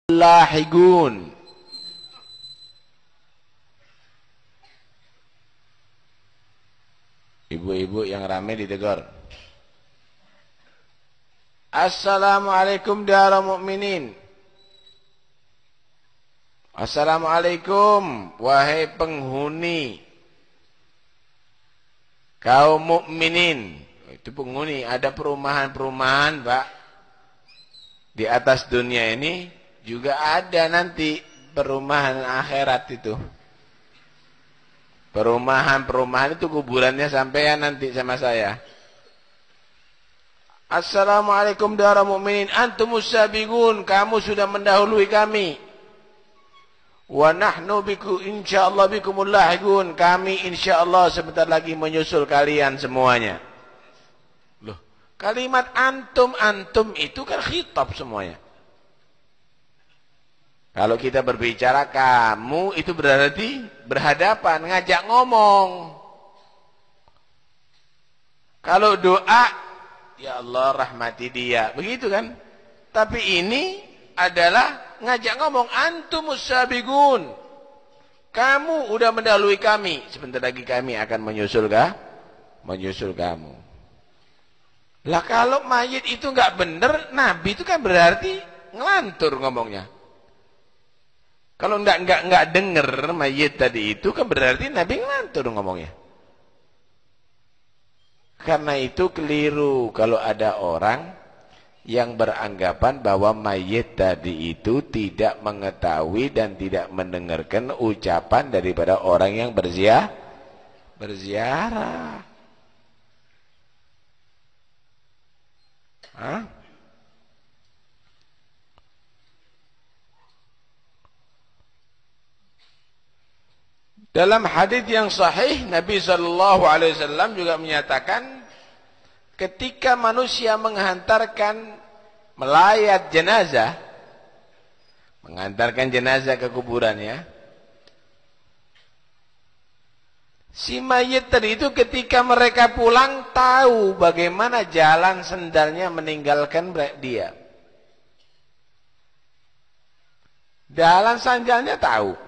lahigun. Ibu-ibu yang ramai ditegur. Assalamualaikum darul mukminin. Assalamualaikum wahai penghuni kaum mukminin. Itu penghuni, ada perumahan-perumahan, Pak. Di atas dunia ini juga ada nanti perumahan akhirat itu. Perumahan-perumahan itu kuburannya sampean nanti sama saya. Assalamualaikum darul mukminin, antumus sabiqun, kamu sudah mendahului kami. Wa nahnu biku insyaallah bikumul lahiqun, kami insyaallah sebentar lagi menyusul kalian semuanya. Loh, kalimat antum itu kan khitab semuanya. Kalau kita berbicara kamu itu berarti berhadapan, ngajak ngomong. Kalau doa, ya Allah rahmati dia, begitu kan? Tapi ini adalah ngajak ngomong, antumus sabiqun. Kamu udah mendahului kami, sebentar lagi kami akan menyusul kamu. Lah kalau mayit itu enggak benar, Nabi itu kan berarti ngelantur ngomongnya. Kalau enggak dengar mayit tadi itu kan berarti Nabi ngelantur ngomongnya. Karena itu keliru kalau ada orang yang beranggapan bahwa mayit tadi itu tidak mengetahui dan tidak mendengarkan ucapan daripada orang yang berziarah. Hah? Dalam hadis yang sahih Nabi SAW juga menyatakan ketika manusia menghantarkan melayat jenazah, mengantarkan jenazah ke kuburannya, si mayit tadi itu ketika mereka pulang tahu bagaimana jalan sendalnya meninggalkan dia. Jalan sandalnya tahu.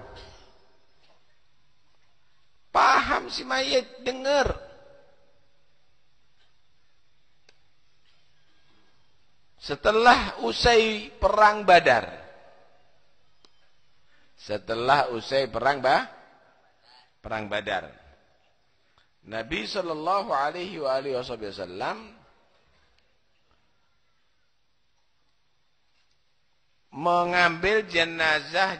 Paham si mayit, dengar. Setelah usai perang Badar. Perang Badar. Nabi sallallahu alaihi wasallam mengambil jenazah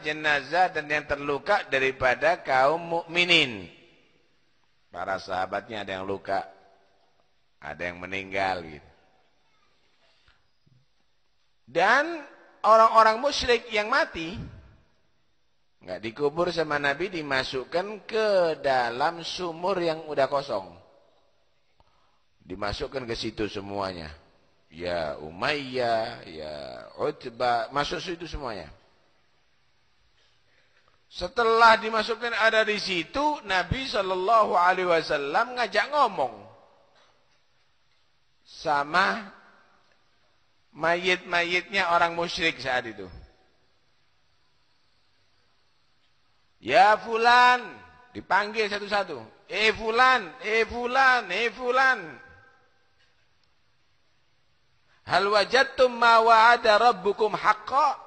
dan yang terluka daripada kaum mukminin. Para sahabatnya ada yang luka, ada yang meninggal gitu. Dan orang-orang musyrik yang mati enggak dikubur sama Nabi, dimasukkan ke dalam sumur yang udah kosong. Dimasukkan ke situ semuanya. Ya Umayyah, ya Utbah, masuk situ semuanya. Setelah dimasukkan ada di situ, Nabi SAW ngajak ngomong sama mayit-mayitnya orang musyrik saat itu. Ya fulan, dipanggil satu-satu. Fulan, fulan, fulan. Hal wajadtum ma wa'ada rabbukum haqqan?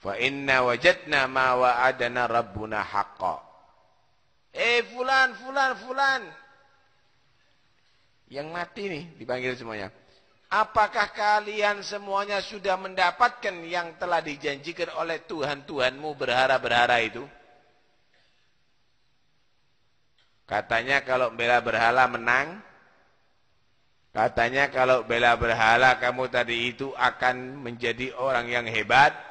Fa inna wajadna ma wa'adana rabbuna haqqan. Fulan, fulan, fulan. Yang mati nih dipanggil semuanya. Apakah kalian semuanya sudah mendapatkan yang telah dijanjikan oleh Tuhan-Tuhanmu berhala-berhala itu? Katanya kalau bela berhala menang. Katanya kalau bela berhala kamu tadi itu akan menjadi orang yang hebat.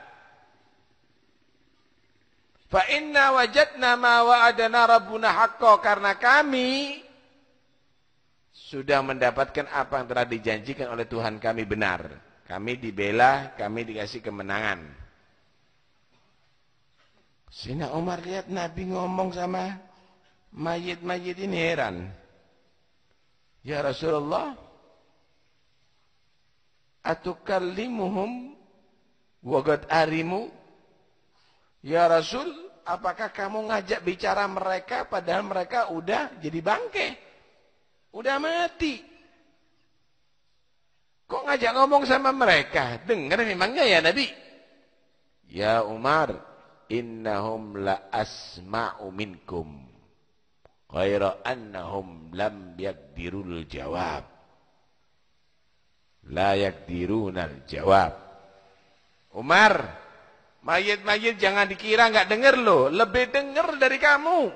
Fa inna wajadna ma wa'adana rabbuna haqqan, karena kami sudah mendapatkan apa yang telah dijanjikan oleh Tuhan kami benar. Kami dibela, kami dikasih kemenangan. Sayyidina Umar lihat Nabi ngomong sama mayit-mayit ini, heran. Ya Rasulullah, atukallimuhum Wagat arimu. Ya Rasul, apakah kamu ngajak bicara mereka padahal mereka udah jadi bangke? Udah mati. Kok ngajak ngomong sama mereka? Dengar memangnya ya Nabi? Ya Umar, innahum la asma'u minkum. Ghaira annahum lam yakdirul jawab. La yakdirunal jawab. Umar, mayit-mayit jangan dikira enggak dengar loh, lebih dengar dari kamu.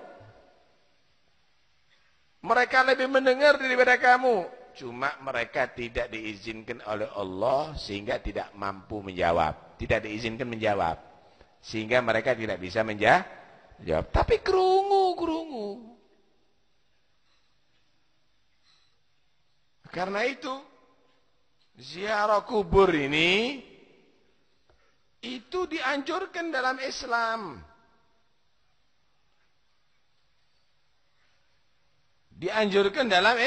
Mereka lebih mendengar daripada kamu. Cuma mereka tidak diizinkan oleh Allah sehingga tidak mampu menjawab. Tidak diizinkan menjawab. Sehingga mereka tidak bisa menjawab. Tapi kerungu. Karena itu, ziarah kubur ini itu dianjurkan dalam Islam. Dianjurkan dalam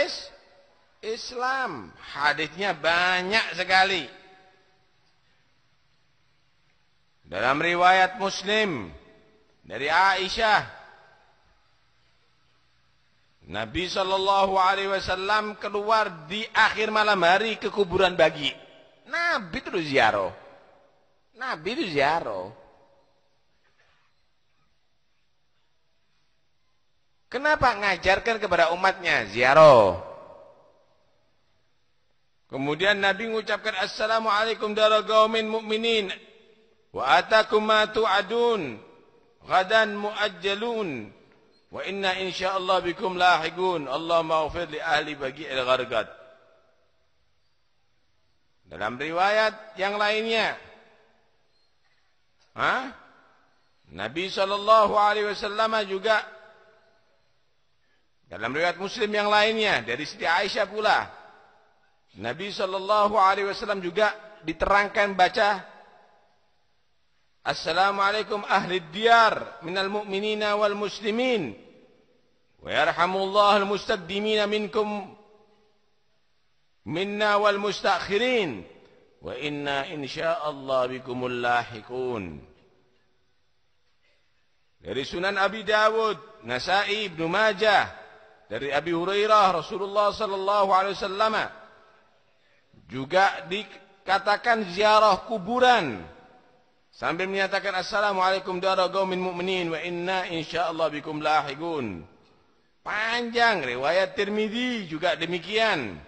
Islam. Hadisnya banyak sekali. Dalam riwayat Muslim dari Aisyah, Nabi SAW keluar di akhir malam hari ke kuburan Baqi. Nabi terus ziarah. Nabi itu ziarah. Kenapa ngajarkan kepada umatnya ziarah? Kemudian Nabi mengucapkan Assalamualaikum dara qaumin mu'minin wa atakum ma tu'adun ghadan muajjalun wa inna insyaallah bikum lahiqun Allahumma ighfir li ahli Baqi'il Gharqad. Dalam riwayat yang lainnya, Nabi SAW juga dalam riwayat Muslim yang lainnya dari Siti Aisyah pula, Nabi SAW juga diterangkan baca Assalamualaikum ahli diyar minal mu'minina wal muslimin wa yarhamullahu al mustaqdimina minkum minna wal mustakhirin wa inna insyaallah bikumul lahiqun. Dari Sunan Abi Dawud, Nasa'i, Ibnu Majah, dari Abi Hurairah Rasulullah sallallahu alaihi wasallam juga dikatakan ziarah kuburan sambil menyatakan Assalamualaikum dara qaumin mu'minin wa inna insyaallah bikum lahiqun. Panjang. Riwayat Tirmidzi juga demikian.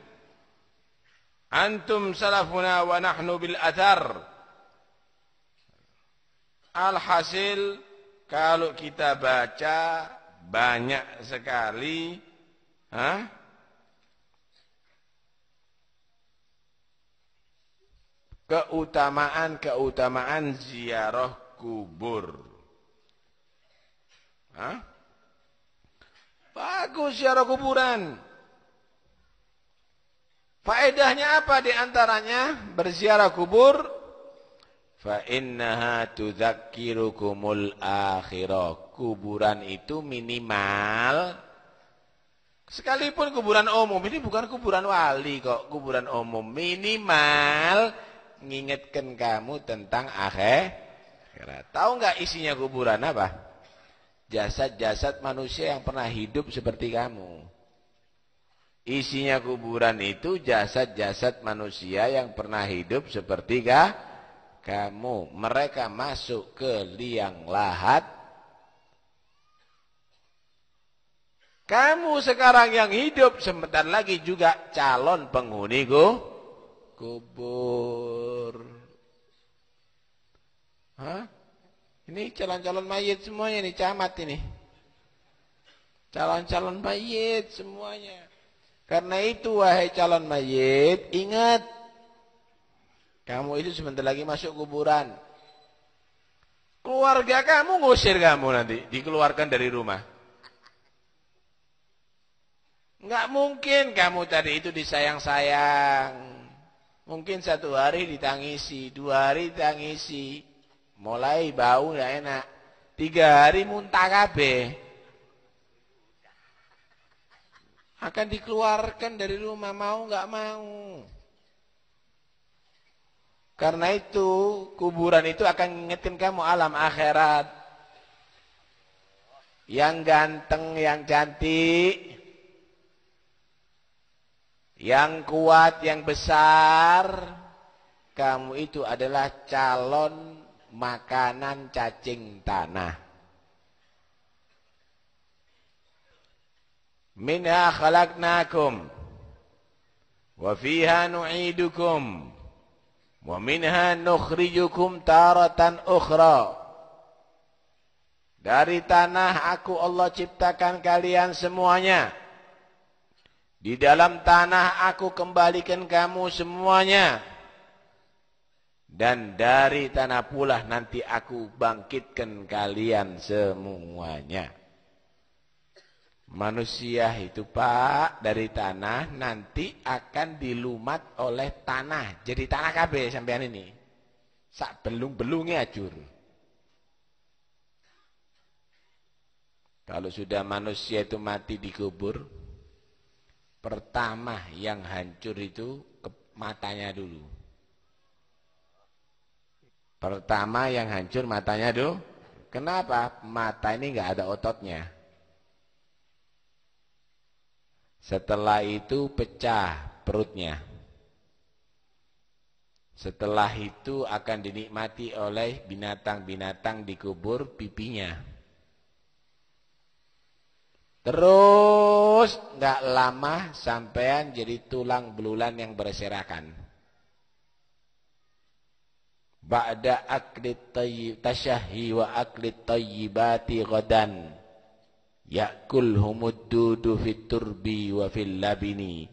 Antum salafuna wa nahnu bil athar. Alhasil, kalau kita baca banyak sekali keutamaan ziarah kubur. Bagus ziarah kuburan. Faedahnya apa di antaranya berziarah kubur? Fa innaha tudzakkirukumul akhirah. Kuburan itu minimal, sekalipun kuburan umum, ini bukan kuburan wali kok, kuburan umum, minimal ngingetkan kamu tentang akhirat. Tahu nggak isinya kuburan apa? Jasad-jasad manusia yang pernah hidup seperti kamu. Isinya kuburan itu jasad-jasad manusia yang pernah hidup seperti kamu. Mereka masuk ke liang lahat. Kamu sekarang yang hidup sebentar lagi juga calon penghuni kubur. Ini calon-calon mayit semuanya nih, camat ini. Calon-calon mayit semuanya. Karena itu wahai calon mayit, ingat, kamu itu sebentar lagi masuk kuburan. Keluarga kamu ngusir kamu nanti, dikeluarkan dari rumah. Enggak mungkin kamu tadi itu disayang-sayang. Mungkin 1 hari ditangisi, 2 hari ditangisi. Mulai bau enggak enak. 3 hari muntah kabeh. Akan dikeluarkan dari rumah, mau enggak mau. Karena itu kuburan itu akan mengingatkan kamu alam akhirat. Yang ganteng, yang cantik, yang kuat, yang besar, kamu itu adalah calon makanan cacing tanah. Minha khalaqnakum wa fiha nu'idukum wa minha nukhrijukum taratan ukhra. Dari tanah aku Allah ciptakan kalian semuanya. Di dalam tanah aku kembalikan kamu semuanya. Dan dari tanah pula nanti aku bangkitkan kalian semuanya. Manusia itu Pak dari tanah nanti akan dilumat oleh tanah. Jadi tanah kabeh sampean ini. Sak belung-belunge ajur. Kalau sudah manusia itu mati dikubur, pertama yang hancur itu matanya dulu. Pertama yang hancur matanya dulu. Kenapa? Mata ini enggak ada ototnya. Setelah itu pecah perutnya. Setelah itu akan dinikmati oleh binatang-binatang dikubur pipinya. Terus nggak lama sampean jadi tulang belulan yang berserakan. Ba'da aklit tayyib tasyahi wa aklit tayyibati ghadan ya'kulhumud dudu fit turbi wa fil labini.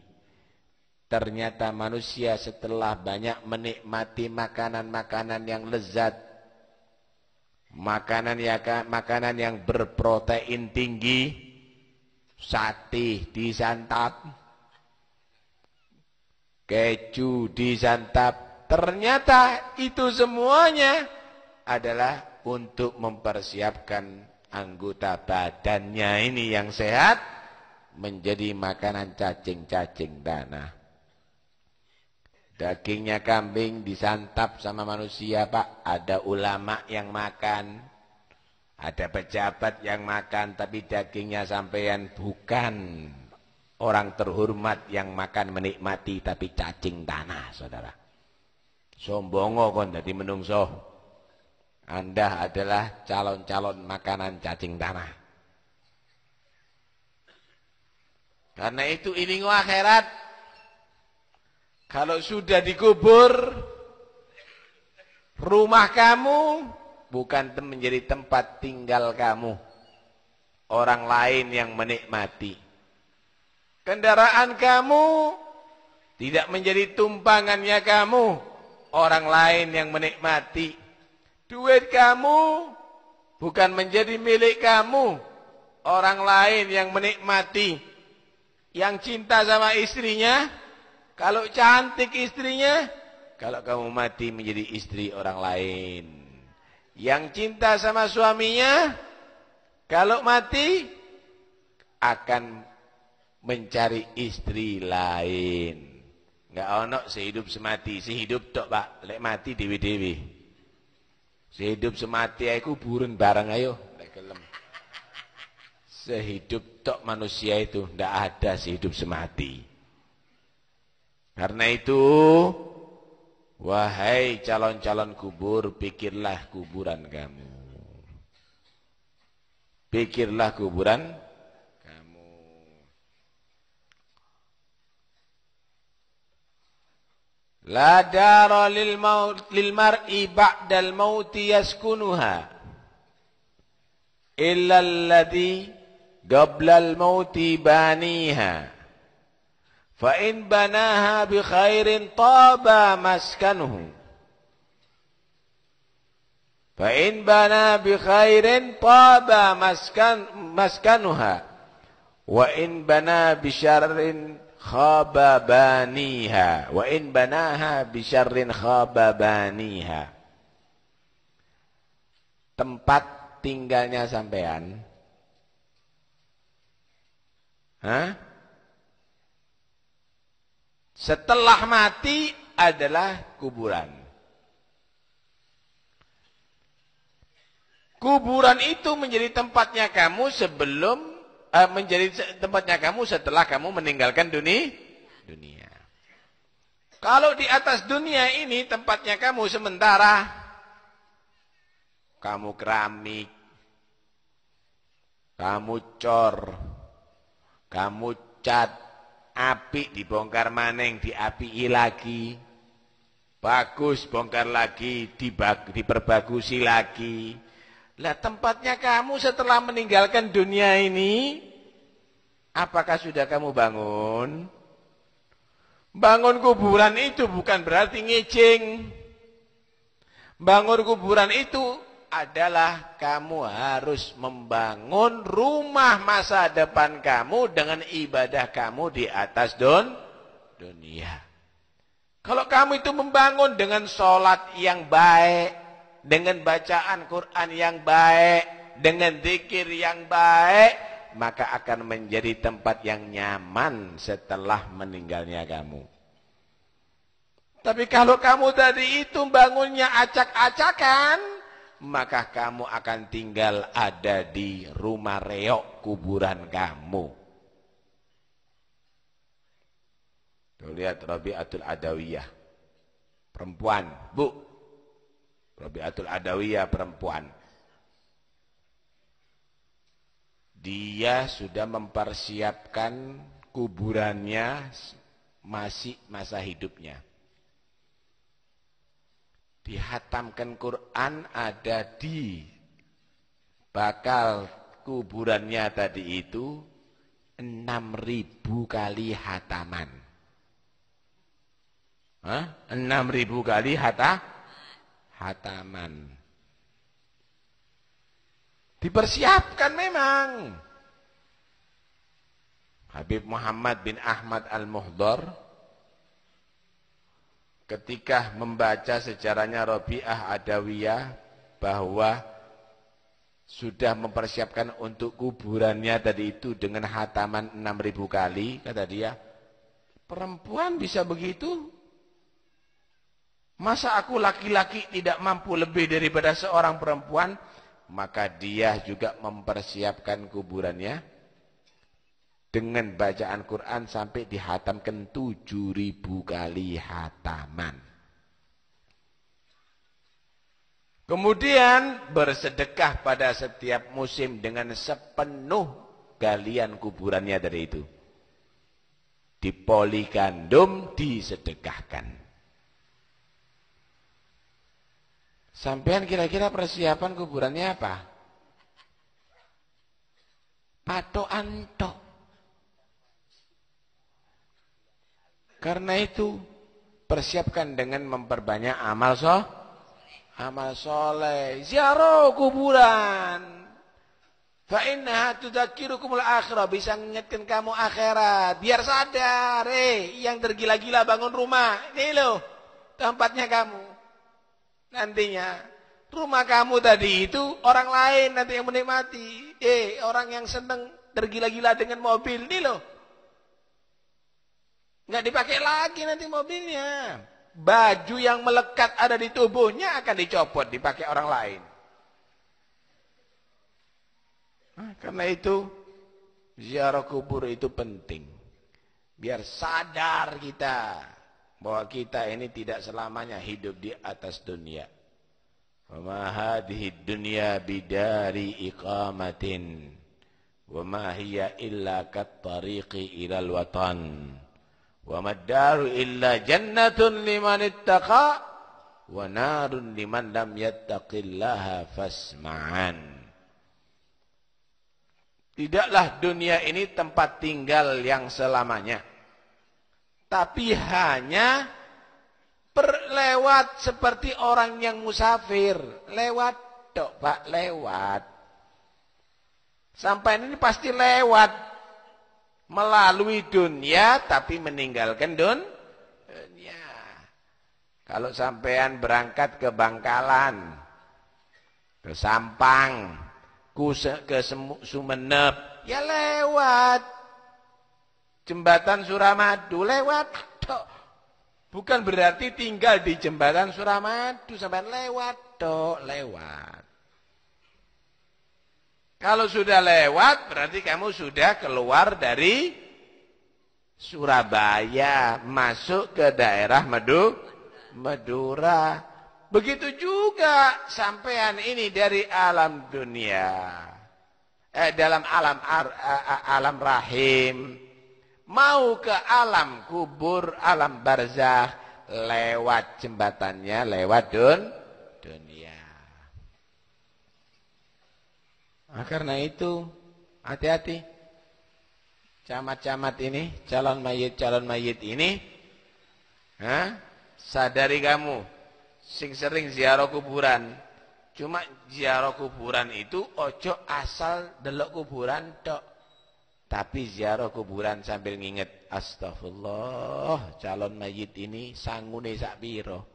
Ternyata manusia setelah banyak menikmati makanan-makanan yang lezat, makanan yang berprotein tinggi, sate disantap, keju disantap, ternyata itu semuanya adalah untuk mempersiapkan anggota badannya ini yang sehat menjadi makanan cacing-cacing tanah. Dagingnya kambing disantap sama manusia Pak, ada ulama yang makan, ada pejabat yang makan, tapi dagingnya sampean bukan orang terhormat yang makan menikmati, tapi cacing tanah, saudara. Sombongo kon dadi menungso. Anda adalah calon-calon makanan cacing tanah. Karena itu ilingo akhirat. Kalau sudah dikubur, rumah kamu bukan menjadi tempat tinggal kamu. Orang lain yang menikmati. Kendaraan kamu tidak menjadi tumpangannya kamu. Orang lain yang menikmati. Duit kamu bukan menjadi milik kamu. Orang lain yang menikmati. Yang cinta sama istrinya, kalau cantik istrinya, kalau kamu mati menjadi istri orang lain. Yang cinta sama suaminya, kalau mati akan mencari istri lain. Enggak ono sehidup semati, sehidup tok Pak, lek mati dewi-dewi. Sehidup semati aku kuburan bareng ayo, lek gelem. Sehidup tok manusia itu ndak ada sehidup semati. Karena itu, wahai calon-calon kubur, pikirlah kuburan kamu. Pikirlah kuburan kamu. La dara lil mar'i ba'dal mauti yaskunuha illa alladhi qabla al mauti baniha. فَإِنْ بَنَاهَا بِخَيْرٍ طَابَ مَسْكَنُهُ فَإِنْ بَنَا بِخَيْرٍ طَابَ مَسْكَنُهَا وَإِنْ بَنَا بِشَرٍ خَابَ بَانِيهَا وَإِنْ بَنَاهَا بِشَرٍ خَابَ بَانِيهَا. Tempat tinggalnya sampean, setelah mati adalah kuburan. Kuburan itu menjadi tempatnya kamu menjadi tempatnya kamu setelah kamu meninggalkan dunia. Kalau di atas dunia ini tempatnya kamu sementara, kamu keramik, kamu cor, kamu cat, apik dibongkar maneng, diapiki lagi, bagus bongkar lagi, diperbagusi lagi. Lah tempatnya kamu setelah meninggalkan dunia ini, apakah sudah kamu bangun? Bangun kuburan itu bukan berarti ngecing. Bangun kuburan itu adalah kamu harus membangun rumah masa depan kamu dengan ibadah kamu di atas dunia. Kalau kamu itu membangun dengan sholat yang baik, dengan bacaan Quran yang baik, dengan zikir yang baik, maka akan menjadi tempat yang nyaman setelah meninggalnya kamu. Tapi kalau kamu tadi itu bangunnya acak-acakan, maka kamu akan tinggal ada di rumah reok kuburan kamu. Tuh lihat Rabi'atul Adawiyah, perempuan, Bu. Rabi'atul Adawiyah perempuan. Dia sudah mempersiapkan kuburannya masih masa hidupnya. Dihatamkan Quran ada di bakal kuburannya tadi itu 6.000 kali hataman. 6.000 kali hataman. Dipersiapkan memang. Habib Muhammad bin Ahmad Al-Muhdar ketika membaca sejarahnya Rabi'ah Adawiyah bahwa sudah mempersiapkan untuk kuburannya tadi itu dengan hataman 6.000 kali, kata dia, perempuan bisa begitu? Masa aku laki-laki tidak mampu lebih daripada seorang perempuan? Maka dia juga mempersiapkan kuburannya dengan bacaan Quran sampai dihatamkan 7.000 kali hataman. Kemudian bersedekah pada setiap musim dengan sepenuh galian kuburannya dari itu. Dipoligandum, disedekahkan. Sampean kira-kira persiapan kuburannya apa? Patokan tok. Karena itu persiapkan dengan memperbanyak amal soleh. Ziarah kuburan. Fa innaha tudzakirukumul akhirah, bisa mengingatkan kamu akhirat. Biar sadar, yang tergila-gila bangun rumah. Ini loh tempatnya kamu. Nantinya rumah kamu tadi itu orang lain nanti yang menikmati. Orang yang senang tergila-gila dengan mobil nih loh. Nggak dipakai lagi nanti mobilnya. Baju yang melekat ada di tubuhnya akan dicopot, dipakai orang lain. Karena itu ziarah kubur itu penting. Biar sadar kita bahwa kita ini tidak selamanya hidup di atas dunia. Wa ma hadhihi dunya bidari iqamatin wa ma hiya illa kat-tariqi ilal watan wa mad-daru illa jannatun liman ittaqa wa narun liman lam yattaqillaha fasma'an. Tidaklah dunia ini tempat tinggal yang selamanya, tapi hanya lewat seperti orang yang musafir. Lewat dok Pak, lewat. Sampai ini pasti lewat. Melalui dunia tapi meninggalkan dunia. Kalau sampean berangkat ke Bangkalan, ke Sampang, ke Sumenep, ya lewat Jembatan Suramadu, lewat dok. Bukan berarti tinggal di Jembatan Suramadu, sampai lewat dok, lewat. Kalau sudah lewat berarti kamu sudah keluar dari Surabaya masuk ke daerah Madura. Begitu juga sampean ini dari alam dunia. Dalam alam rahim. Mau ke alam kubur, alam barzakh, lewat jembatannya, lewat dunia. Nah, karena itu, hati-hati. Camat-camat ini, calon mayit ini, sadari kamu, sing sering ziarah kuburan. Cuma ziarah kuburan itu, ojo asal delok kuburan tok. Tapi ziarah kuburan sambil nginget, astagfirullah, calon mayit ini sangune sak piro.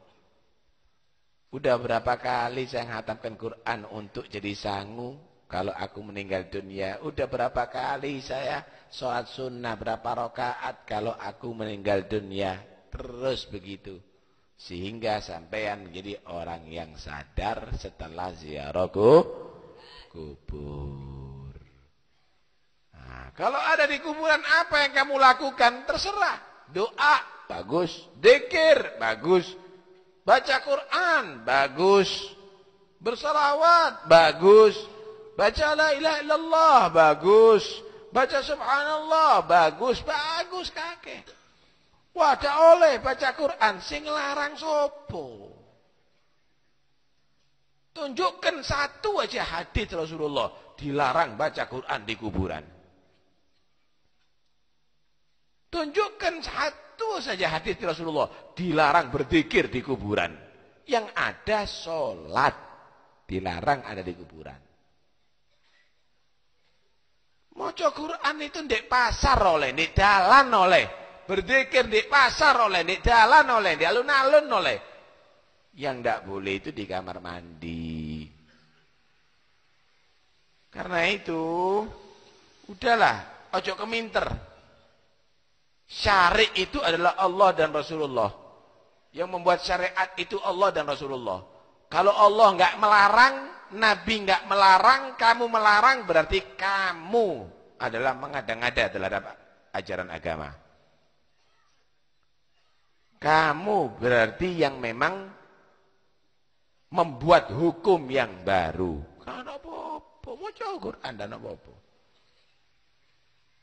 Udah berapa kali saya menghatamkan Quran untuk jadi sangu kalau aku meninggal dunia. Udah berapa kali saya sholat sunnah berapa rakaat kalau aku meninggal dunia. Terus begitu. Sehingga sampean menjadi orang yang sadar setelah ziarah kubur. Nah, kalau ada di kuburan apa yang kamu lakukan? Terserah. Doa, bagus. Dzikir, bagus. Baca Quran, bagus. Bersalawat, bagus. Baca la ilaha illallah, bagus. Baca subhanallah, bagus. Bagus kakek. Wah, tak oleh baca Quran. Sing larang sopo. Tunjukkan satu aja hadis Rasulullah. Dilarang baca Quran di kuburan. Tunjukkan satu saja hadis Rasulullah. Dilarang berzikir di kuburan. Yang ada sholat. Dilarang ada di kuburan. Maca Quran itu di pasar oleh, di dalan oleh. Berzikir di pasar oleh, di dalan oleh, di alun-alun oleh. Yang tidak boleh itu di kamar mandi. Karena itu, udahlah, ojo keminter. Syari' itu adalah Allah dan Rasulullah. Yang membuat syariat itu Allah dan Rasulullah. Kalau Allah enggak melarang, Nabi enggak melarang, kamu melarang, berarti kamu adalah mengada-ngada terhadap ajaran agama. Kamu berarti yang memang membuat hukum yang baru. Karena apa-apa, mau Quran dan apa-apa.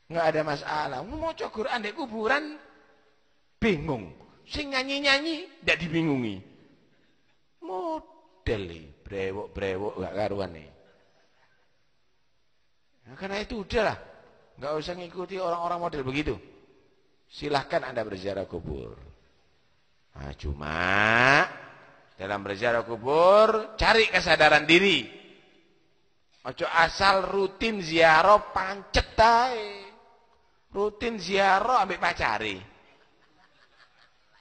Enggak ada masalah. Mau Quran di kuburan bingung. Sing nyanyi-nyanyi ndak dibingungi. Model brewok-brewok enggak karuan nih. Nah, karena itu udahlah. Enggak usah ngikuti orang-orang model begitu. Silahkan Anda berziarah kubur. Nah, cuma dalam berziarah kubur cari kesadaran diri. Ojo asal rutin ziarah pancet ae. Rutin ziarah ambek pacari.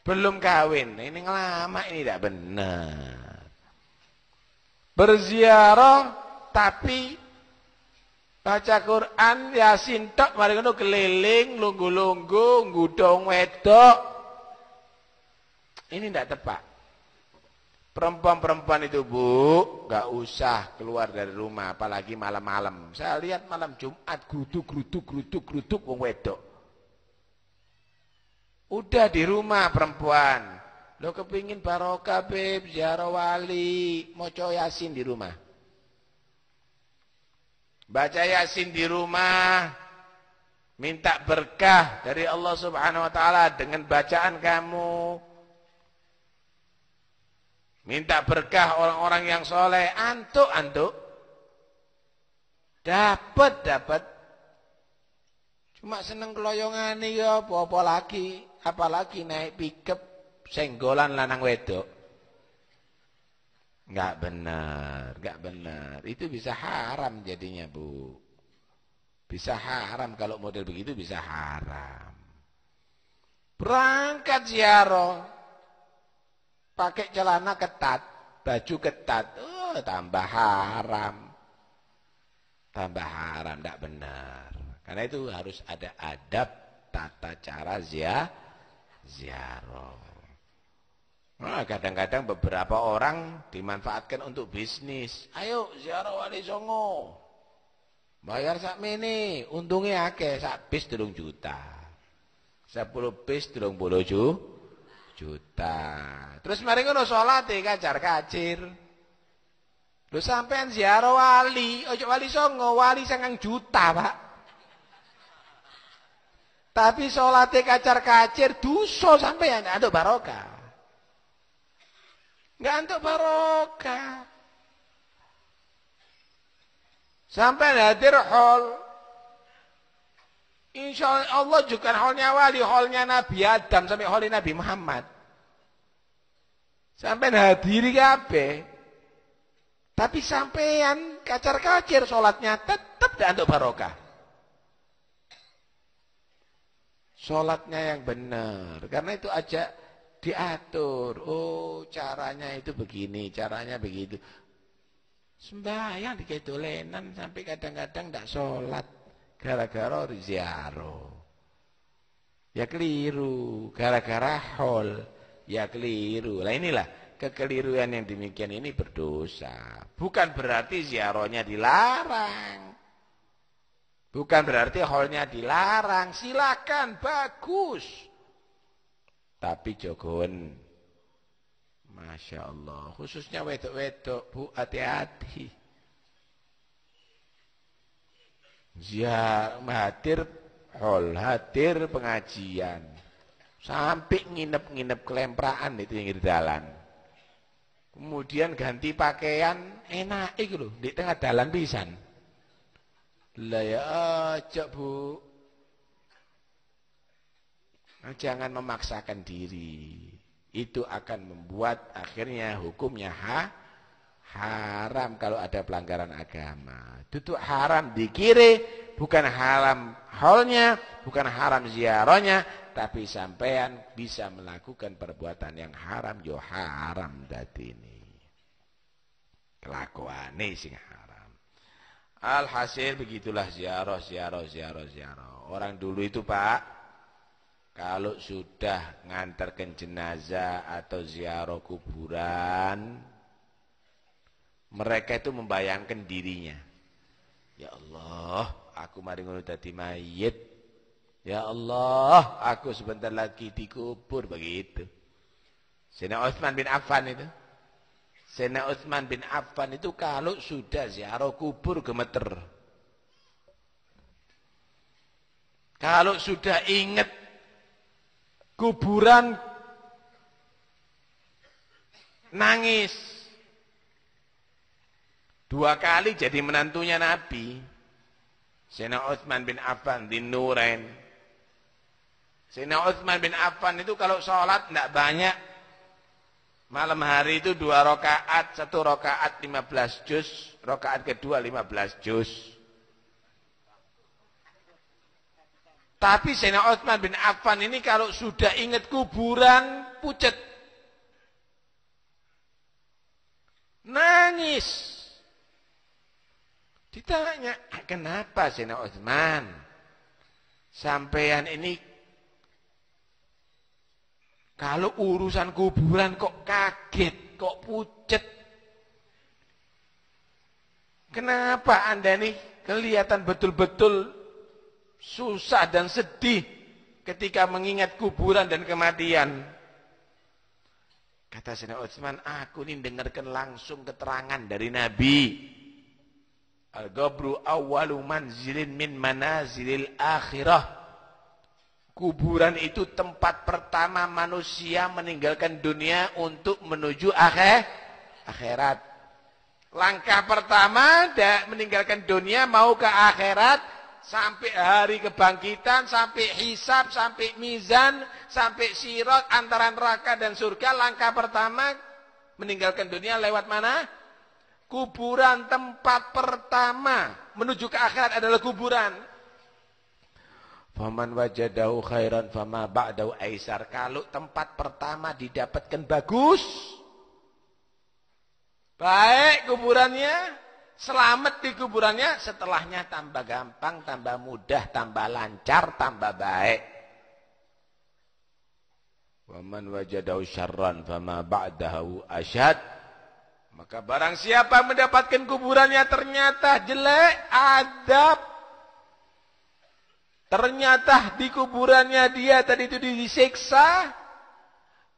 Belum kawin. Ini lama, ini tidak benar. Berziarah tapi baca Quran, Yasin tok, mari ngono keliling, lunggu-lunggu, ngudong wedok. Ini tidak tepat. Perempuan-perempuan itu, Bu, gak usah keluar dari rumah, apalagi malam-malam. Saya lihat malam Jumat geruduk wong wedok. Udah di rumah perempuan. Lo kepingin barokah, Beb, ziarah wali, maca Yasin di rumah. Baca Yasin di rumah, minta berkah dari Allah Subhanahu wa taala dengan bacaan kamu. Minta berkah orang-orang yang soleh, antuk. Dapat. Cuma seneng keloyongan nih ya, apa lagi, apalagi naik pickup senggolan lanang wedok. Enggak benar. Itu bisa haram jadinya, Bu. Bisa haram kalau model begitu, bisa haram. Berangkat ziarah pakai celana ketat, baju ketat, tambah haram, tidak benar. Karena itu harus ada adab tata cara ziarah. Nah, kadang-kadang beberapa orang dimanfaatkan untuk bisnis. Ayo ziarah Wali Songo. Bayar sakmene, untungnya akeh, sak bis 3 juta. 10 bis 30 juta. Terus mari ngono salate kacar-kacir. Lho sampean ziarah wali, ojo wali songo, wali 9 juta, Pak. Tapi salate kacar-kacir dosa sampean entuk barokah. Enggak entuk barokah. Sampai hadir hall. Insya Allah juga hallnya wali, hallnya Nabi Adam sampai hallnya Nabi Muhammad. Sampai hadiri kabeh. Tapi sampean kacar-kacir sholatnya tetap tidak untuk barokah. Sholatnya yang benar. Karena itu aja diatur. Oh caranya itu begini, caranya begitu. Sembahyang dikait dolenan sampai kadang-kadang tidak sholat gara-gara ziarah. Ya keliru, gara-gara hol. Ya keliru. Lah inilah kekeliruan yang demikian ini berdosa. Bukan berarti ziarahnya dilarang. Bukan berarti holnya dilarang. Silakan, bagus. Tapi jogon. Masya Allah, khususnya wedok-wedok, Bu, hati-hati. Hadir hol, hadir pengajian. Sampai nginep-nginep kelempraan itu yang di jalan. Kemudian ganti pakaian, enak itu loh, di tengah jalan pisan. Lah ya aja, Bu. Jangan memaksakan diri. Itu akan membuat akhirnya hukumnya haram kalau ada pelanggaran agama. Itu haram dikira, bukan haram halnya, bukan haram ziarahnya, tapi sampean bisa melakukan perbuatan yang haram, yo haram dadi ini. Kelakuane sing haram. Alhasil begitulah ziarah. Orang dulu itu, Pak, kalau sudah ngantarkan jenazah atau ziarah kuburan, mereka itu membayangkan dirinya. Ya Allah, aku mari ngono dadi mayit. Ya Allah, aku sebentar lagi dikubur, begitu. Sayyidina Utsman bin Affan itu. Sayyidina Utsman bin Affan itu kalau sudah ziarah kubur gemeter. Kalau sudah ingat kuburan nangis. 2 kali jadi menantunya Nabi. Sayyidina Utsman bin Affan di Nurain. Sayyidina Utsman bin Affan itu kalau sholat tidak banyak. Malam hari itu 2 rakaat, 1 rakaat 15 juz, rakaat kedua 15 juz. Tapi Sayyidina Utsman bin Affan ini kalau sudah ingat kuburan, pucet. Nangis. Ditanya, kenapa Sayyidina Utsman? Sampean ini kalau urusan kuburan kok kaget, kok pucet. Kenapa Anda nih kelihatan betul-betul susah dan sedih ketika mengingat kuburan dan kematian? Kata Sayyidina Utsman, aku ini dengarkan langsung keterangan dari Nabi. Al-qabru awwalu manzilin min manazilil akhirah. Kuburan itu tempat pertama manusia meninggalkan dunia untuk menuju akhirat. Langkah pertama meninggalkan dunia mau ke akhirat, sampai hari kebangkitan, sampai hisab, sampai mizan, sampai sirat antara neraka dan surga. Langkah pertama meninggalkan dunia lewat mana? Kuburan. Tempat pertama menuju ke akhirat adalah kuburan. Faman wajadahu khairan fama ba'dahu aisar. Kalau tempat pertama didapatkan bagus, baik kuburannya, selamat di kuburannya, setelahnya tambah gampang, tambah mudah, tambah lancar, tambah baik. Waman wajadahu syarran fama ba'dahu asyad. Maka barang siapa mendapatkan kuburannya ternyata jelek, adab. Ternyata di kuburannya dia tadi itu disiksa.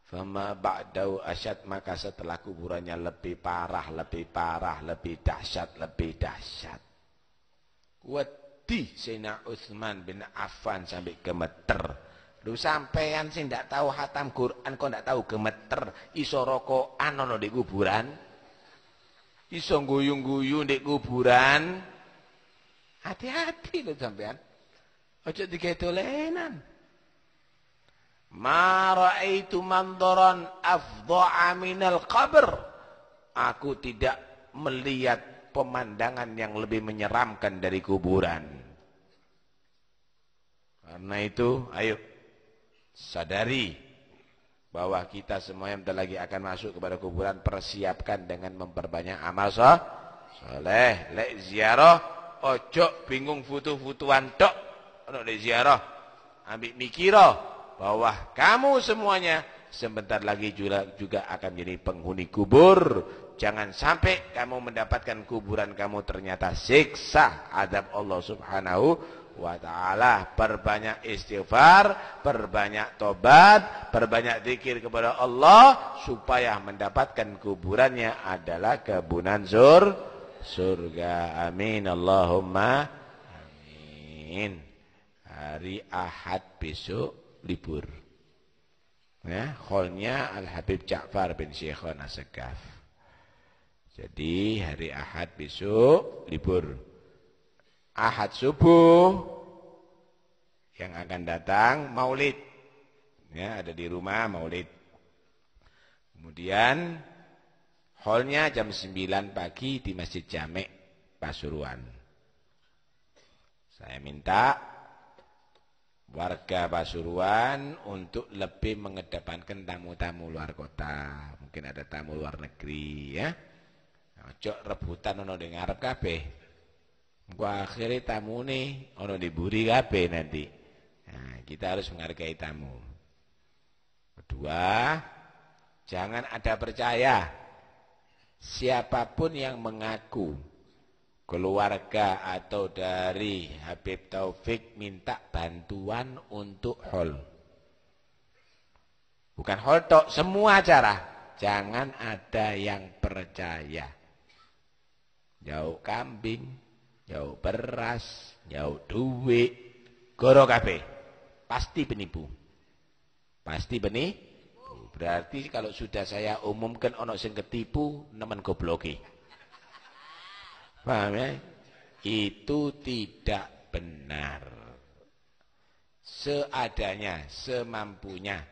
Fama ba'dau asyad, maka setelah kuburannya lebih parah, lebih parah, lebih dahsyat, lebih dahsyat. Wedi Sayyidina Utsman bin Affan sampai gemeter. Lu sampean sih ndak tahu khatam Quran kok ndak tahu gemeter, iso rokokan ono di kuburan. Iso guyung-guyu di kuburan. Hati-hati lho sampean. Aja digawe dolenan. Ma ra'aitu mandaran afdha'a minal qabr. Aku tidak melihat pemandangan yang lebih menyeramkan dari kuburan. Karena itu, ayo sadari bahwa kita semua yang bentar lagi akan masuk kepada kuburan, persiapkan dengan memperbanyak amal soleh. Lek ziarah, ojo bingung futu-futuan tok. Ono lek ziarah, ambil mikiro bahwa kamu semuanya sebentar lagi juga akan menjadi penghuni kubur. Jangan sampai kamu mendapatkan kuburan kamu ternyata siksa azab Allah Subhanahu wa ta'ala. Perbanyak istighfar, perbanyak tobat, perbanyak zikir kepada Allah supaya mendapatkan kuburannya adalah kebunan surga. Amin Allahumma amin. Hari Ahad besok libur. Ya, hallnya Al-Habib Ja'far bin Syekhona Segaf. Jadi hari Ahad besok libur. Ahad subuh yang akan datang maulid. Ya, ada di rumah maulid. Kemudian hallnya jam 9 pagi di Masjid Jamek Pasuruan. Saya minta warga Pasuruan untuk lebih mengedepankan tamu-tamu luar kota. Mungkin ada tamu luar negeri ya. Ojo rebutan ono ning ngarep kabeh. Engko akhire tamune ono diburi kabeh nanti. Nah, kita harus menghargai tamu. Kedua, jangan ada percaya siapapun yang mengaku keluarga atau dari Habib Taufik minta bantuan untuk hall. Bukan hall tok, semua acara. Jangan ada yang percaya. Jauh kambing, jauh beras, jauh duit, goro kabeh. Pasti penipu. Pasti penipu. Berarti kalau sudah saya umumkan ono sing ketipu, nemen gobloki. Paham ya? Itu tidak benar. Seadanya, semampunya.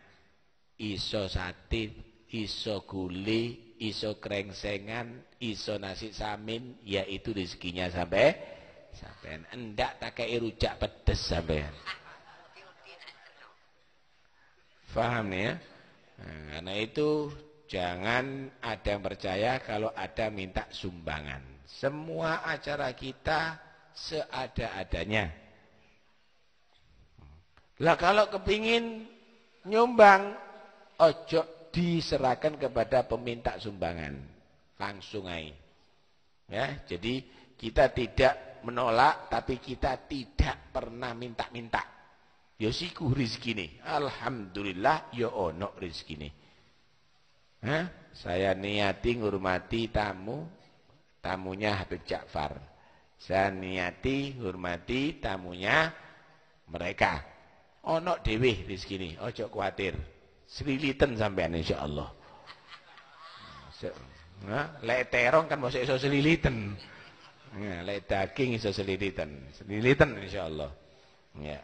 Iso sate, iso gulai, iso krengsengan, iso nasi samin, yaitu rezekinya sampai endak tak kayak rujak pedes sampean. Paham nih ya? Nah, karena itu jangan ada yang percaya kalau ada minta sumbangan. Semua acara kita seada-adanya. Lah kalau kepingin nyumbang, ojo diserahkan kepada peminta sumbangan. Langsung aja. Ya, jadi kita tidak menolak, tapi kita tidak pernah minta-minta. Ya siku rezekine. Alhamdulillah ya ono rezekine. Saya niati ngurmati tamunya Habib Ja'far. Saya niati hormati tamunya mereka. Ono dhewe rezekine, ojo kuwatir. Seliliten sampean insyaallah. Lek terong kan mosok iso seliliten. Lek daging iso seliliten. Seliliten insyaallah. Ya.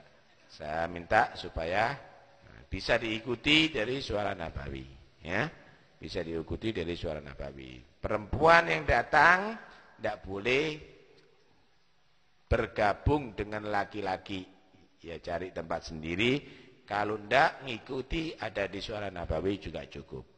Saya minta supaya bisa diikuti dari suara nabawi, ya. Bisa diikuti dari suara nabawi. Perempuan yang datang tidak boleh bergabung dengan laki-laki. Ya cari tempat sendiri. Kalau tidak ngikuti ada di suara nabawi juga cukup.